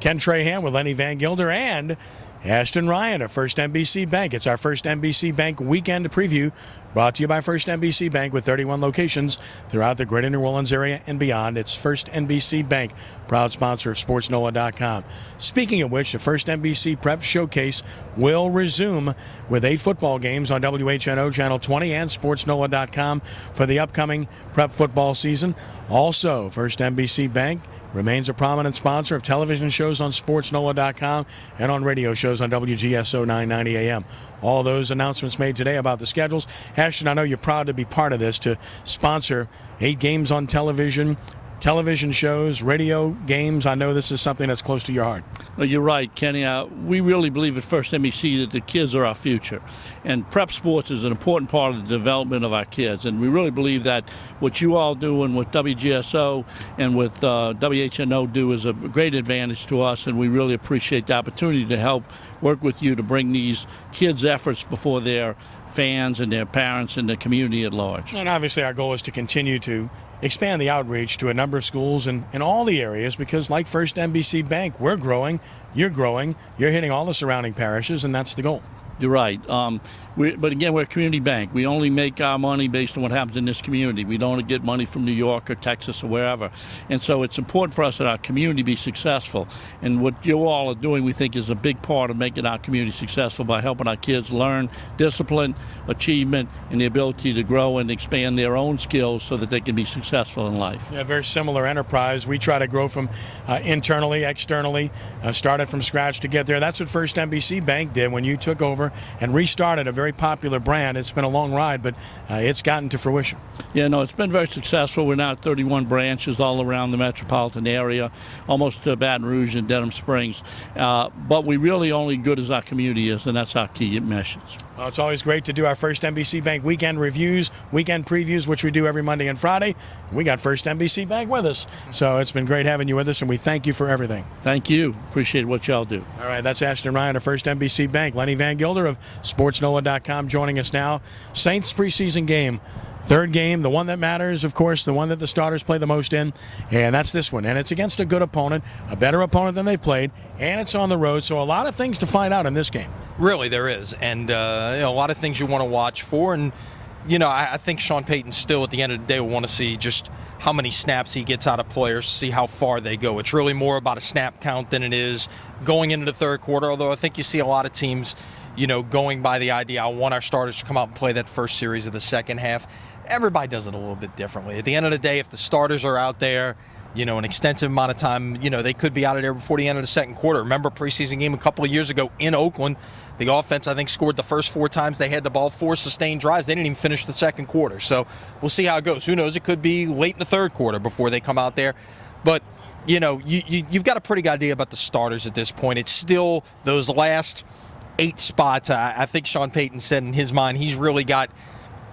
Ken Trahan with Lenny Van Gilder and Ashton Ryan of First NBC Bank. It's our First NBC Bank weekend preview, brought to you by First NBC Bank with 31 locations throughout the greater New Orleans area and beyond. It's First NBC Bank, proud sponsor of SportsNola.com. Speaking of which, the First NBC Prep Showcase will resume with 8 football games on WHNO Channel 20 and SportsNola.com for the upcoming prep football season. Also, First NBC Bank remains a prominent sponsor of television shows on SportsNola.com and on radio shows on WGSO 990 AM. All those announcements made today about the schedules. Ashton, I know you're proud to be part of this, to sponsor 8 games on television shows, radio games. I know this is something that's close to your heart. Well, you're right, Kenny. We really believe at First NBC that the kids are our future. And prep sports is an important part of the development of our kids. And we really believe that what you all do and what WGSO and with WHNO do is a great advantage to us. And we really appreciate the opportunity to help work with you to bring these kids' efforts before their fans and their parents and the community at large. And obviously our goal is to continue to expand the outreach to a number of schools in all the areas, because like First NBC Bank, we're growing, you're hitting all the surrounding parishes, and that's the goal. You're right. But again, we're a community bank. We only make our money based on what happens in this community. We don't get money from New York or Texas or wherever. And so it's important for us that our community be successful. And what you all are doing, we think, is a big part of making our community successful by helping our kids learn discipline, achievement, and the ability to grow and expand their own skills so that they can be successful in life. Yeah, very similar enterprise. We try to grow from internally, externally, started from scratch to get there. That's what First NBC Bank did when you took over and restarted a very popular brand. It's been a long ride, but it's gotten to fruition. Yeah, no, it's been very successful. We're now at 31 branches all around the metropolitan area, almost to Baton Rouge and Denham Springs. But we really only good as our community is, and that's our key message. Well, it's always great to do our First NBC Bank weekend reviews, weekend previews, which we do every Monday and Friday. We got First NBC Bank with us. So it's been great having you with us, and we thank you for everything. Thank you. Appreciate what y'all do. All right, that's Ashton Ryan of First NBC Bank. Lenny Van Gilder of SportsNola.com joining us now. Saints preseason game. Third game, the one that matters, of course, the one that the starters play the most in, and that's this one. And it's against a good opponent, a better opponent than they've played, and it's on the road, so a lot of things to find out in this game. Really, there is, and a lot of things you want to watch for. And, I think Sean Payton still, at the end of the day, will want to see just how many snaps he gets out of players, see how far they go. It's really more about a snap count than it is going into the third quarter, although I think you see a lot of teams, going by the idea, I want our starters to come out and play that first series of the second half. Everybody does it a little bit differently. At the end of the day, if the starters are out there, an extensive amount of time, they could be out of there before the end of the second quarter. Remember preseason game a couple of years ago in Oakland, the offense, I think, scored the first 4 times they had the ball, 4 sustained drives. They didn't even finish the second quarter. So we'll see how it goes. Who knows? It could be late in the third quarter before they come out there. But, you've got a pretty good idea about the starters at this point. It's still those last 8 spots. I think Sean Payton said in his mind he's really got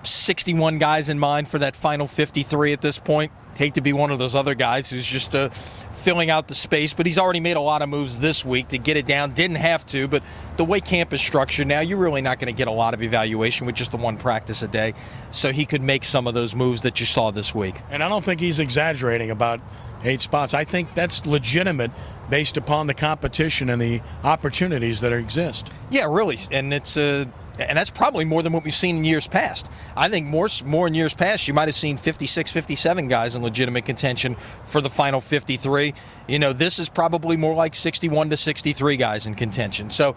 61 guys in mind for that final 53 at this point. Hate to be one of those other guys who's just filling out the space, but he's already made a lot of moves this week to get it down. Didn't have to, but the way camp is structured now, you're really not going to get a lot of evaluation with just the 1 practice a day. So he could make some of those moves that you saw this week. And I don't think he's exaggerating about 8 spots. I think that's legitimate based upon the competition and the opportunities that exist. Yeah, really. And and that's probably more than what we've seen in years past. I think more in years past, you might have seen 56, 57 guys in legitimate contention for the final 53. This is probably more like 61 to 63 guys in contention. So,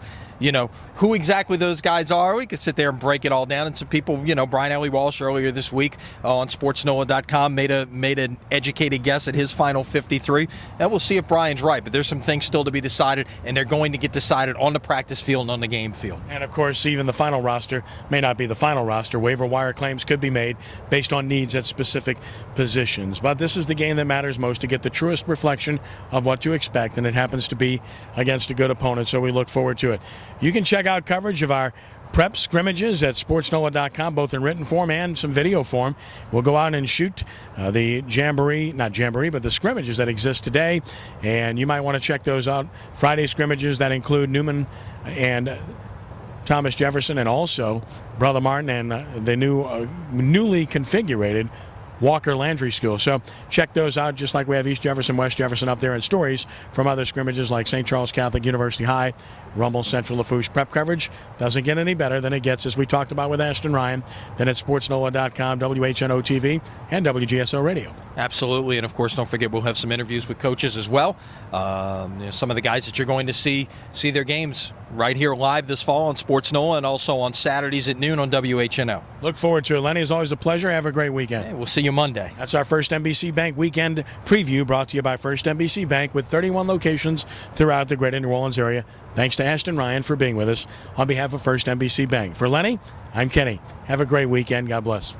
who exactly those guys are, we could sit there and break it all down. And some people, Brian Ellie Walsh earlier this week on SportsNola.com made an educated guess at his final 53. And we'll see if Brian's right. But there's some things still to be decided, and they're going to get decided on the practice field and on the game field. And, of course, even the final roster may not be the final roster. Waiver wire claims could be made based on needs at specific positions. But this is the game that matters most to get the truest reflection of what to expect, and it happens to be against a good opponent, so we look forward to it. You can check out coverage of our prep scrimmages at SportsNola.com, both in written form and some video form. We'll go out and shoot the the scrimmages that exist today, and you might want to check those out. Friday scrimmages that include Newman and Thomas Jefferson, and also Brother Martin and the newly configured Walker Landry School. So check those out, just like we have East Jefferson, West Jefferson up there, and stories from other scrimmages like St. Charles Catholic University High, Rumble Central Lafourche. Prep coverage doesn't get any better than it gets, as we talked about with Ashton Ryan, then at sportsnola.com, WHNO TV, and WGSO Radio. Absolutely, and of course, don't forget we'll have some interviews with coaches as well. Some of the guys that you're going to see their games right here live this fall on Sports NOLA, and also on Saturdays at noon on WHNO. Look forward to it, Lenny. It's always a pleasure. Have a great weekend. Hey, we'll see you Monday. That's our First NBC Bank Weekend Preview, brought to you by First NBC Bank, with 31 locations throughout the greater New Orleans area. Thanks to Ashton Ryan for being with us on behalf of First NBC Bank. For Lenny, I'm Kenny. Have a great weekend. God bless.